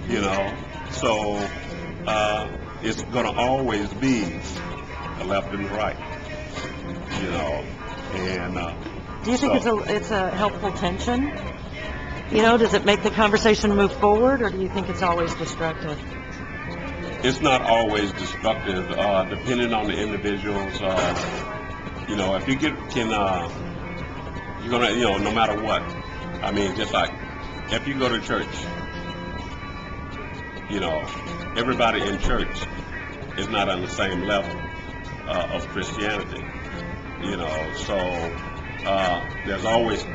You know, so it's going to always be a left and right. You know, and do you think it's a helpful tension? You know, does it make the conversation move forward, or do you think it's always destructive? It's not always destructive, depending on the individuals. You know, if you you're gonna, you know, no matter what. I mean, just like if you go to church, you know, everybody in church is not on the same level of Christianity. You know, so there's always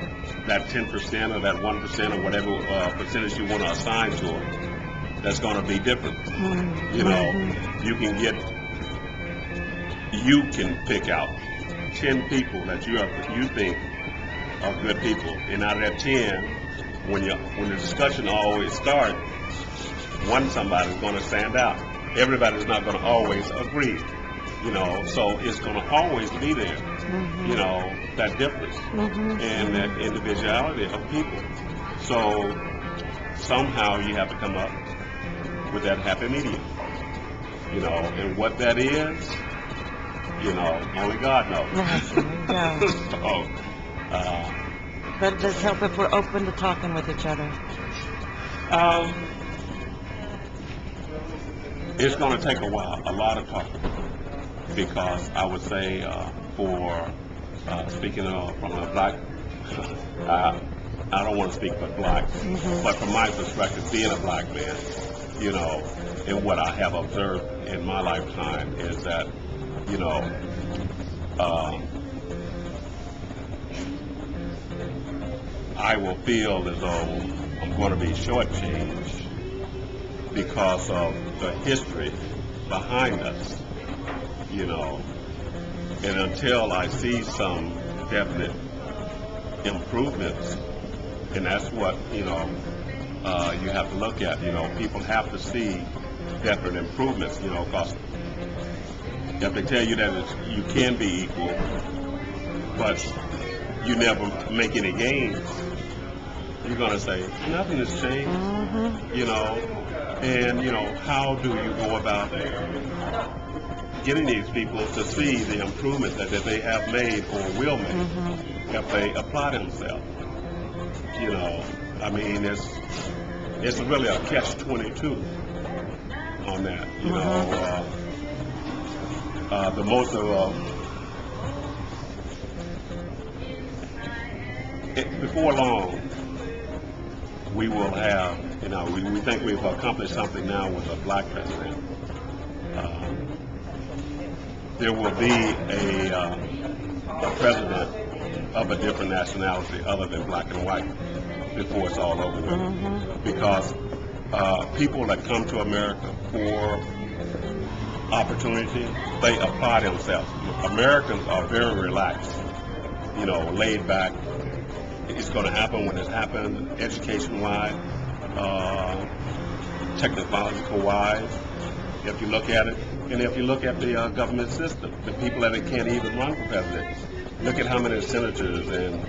that 10% or that 1% or whatever percentage you want to assign to them. That's going to be different. You know, you can pick out 10 people that you think are good people, and out of that 10, when the discussion always starts, somebody's going to stand out. Everybody's not going to always agree. You know, so it's going to always be there. You know, that difference and that individuality of people. So somehow you have to come up with that happy medium, you know, and what that is, you know, only God knows. So, but it does help if we're open to talking with each other. It's going to take a while, a lot of talking, because I would say for speaking from a black, I don't want to speak for blacks, but from my perspective, being a black man, you know, and what I have observed in my lifetime is that, you know, I will feel as though I'm going to be shortchanged because of the history behind us, you know, and until I see some definite improvements, and that's what, you know, you have to look at. You know, people have to see definite improvements, you know, because if they tell you that you can be equal, but you never make any gains, you're going to say, nothing has changed, you know, and, you know, how do you go about getting these people to see the improvements that they have made or will make if they apply themselves? You know, I mean, it's really a catch-22 on that. You know, the most of before long, we will have, you know, we think we've accomplished something now with a black president. There will be a president of a different nationality other than black and white before it's all over with. Because people that come to America for opportunity, they apply themselves. Americans are very relaxed, you know, laid back. It's going to happen when it's happened, education-wise, technological-wise, if you look at it. And if you look at the government system, the people that can't even run for president, look at how many senators and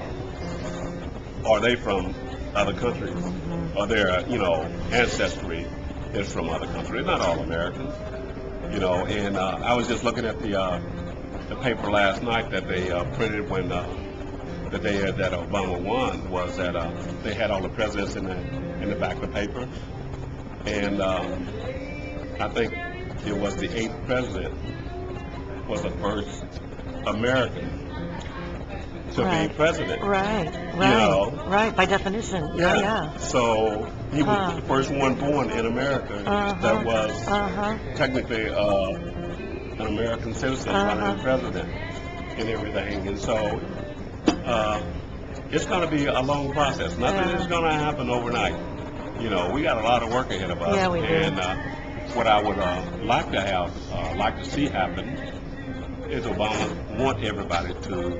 are they from other countries? Or their, you know, ancestry is from other countries. Not all Americans, you know. And I was just looking at the paper last night that they printed when the day that Obama won, was that they had all the presidents in the back of the paper, and I think it was the 8th president was the first American to be president. Right. You know? Right, by definition. Yeah. So he was the first one born in America that was technically an American citizen running for president and everything. And so it's going to be a long process. Nothing is going to happen overnight. You know, we got a lot of work ahead of us. Yeah, we do. And what I would like to see happen is Obama want everybody to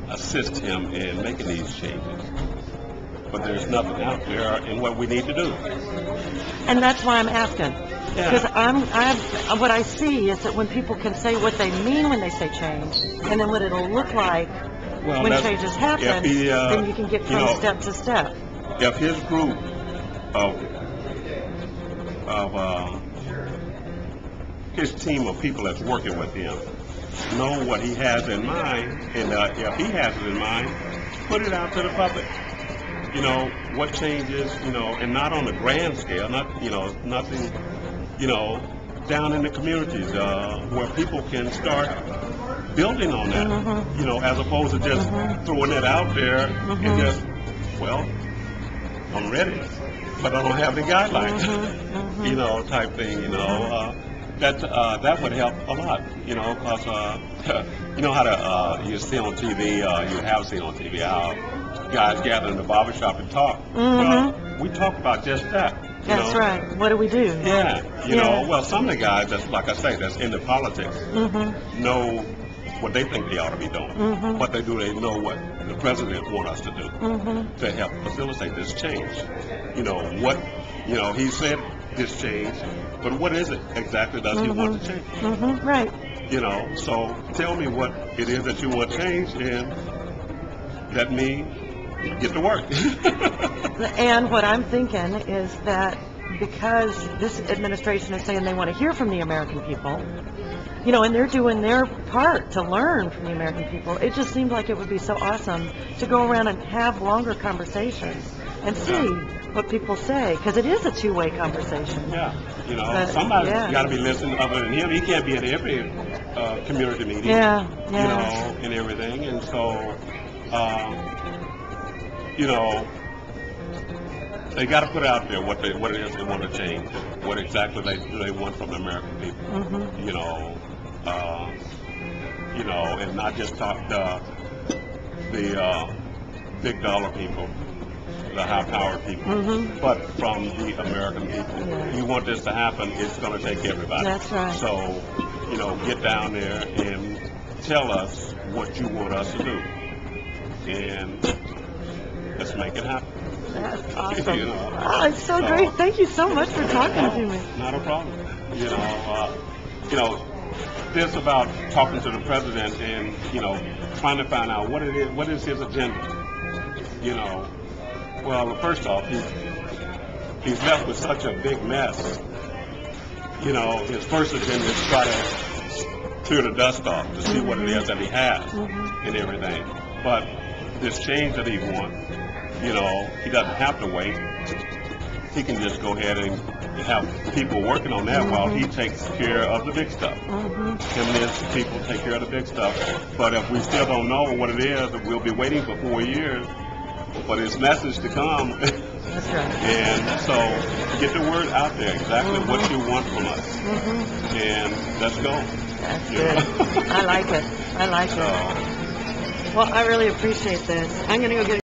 assist him in making these changes. But there's nothing out there in what we need to do. And that's why I'm asking. Because what I see is that when people can say what they mean when they say change, and then what it'll look like Well, when that's- changes happen, if he, then you can get you from know, step to step. if his group of his team of people that's working with him know what he has in mind, and if he has it in mind, put it out to the public. You know, what changes, you know, and not on a grand scale, not, you know, nothing, you know, down in the communities where people can start building on that, you know, as opposed to just throwing it out there and just, well, I'm ready, but I don't have the guidelines, you know, type thing, you know. That would help a lot, you know, because you know how you see on TV, you have seen on TV how guys gather in the barbershop and talk. Well, we talk about just that. You That's know? right. What do we do? Yeah, you know, well, some of the guys that's, like I say, that's into politics know what they think they ought to be doing. What they do, they know what the president want us to do to help facilitate this change. You know, what, you know, he said this change, but what is it exactly does he want to change? Right. You know, so tell me what it is that you want to change, and let me get to work. And what I'm thinking is that because this administration is saying they want to hear from the American people, you know, and they're doing their part to learn from the American people, it just seemed like it would be so awesome to go around and have longer conversations and see what people say, because it is a two-way conversation. Yeah, you know, But, somebody's yeah. got to be listening other than him. He can't be at every community meeting, Yeah, you know, and everything. And so, you know, they got to put out there what it is they want to change, what exactly they want from the American people. You know, and not just talk the big dollar people, the high-powered people, but from the American people. Yeah. You want this to happen, it's going to take everybody. That's right. So, you know, get down there and tell us what you want us to do, and let's make it happen. That's awesome. You know? Oh, it's so great. Thank you so much for talking to me. Not a problem. You know, this about talking to the president and, you know, trying to find out what is his agenda. You know, well, first off, he's left with such a big mess. You know, his first agenda is try to clear the dust off to see what it is that he has and everything. But this change that he wants, you know, he doesn't have to wait. He can just go ahead and have people working on that while he takes care of the big stuff. Him and his people take care of the big stuff. But if we still don't know what it is, we'll be waiting for 4 years for this message to come. That's right. And so get the word out there, exactly what you want from us. And let's go. That's You good. know? I like it. I like it. Well, I really appreciate this. I'm going to go get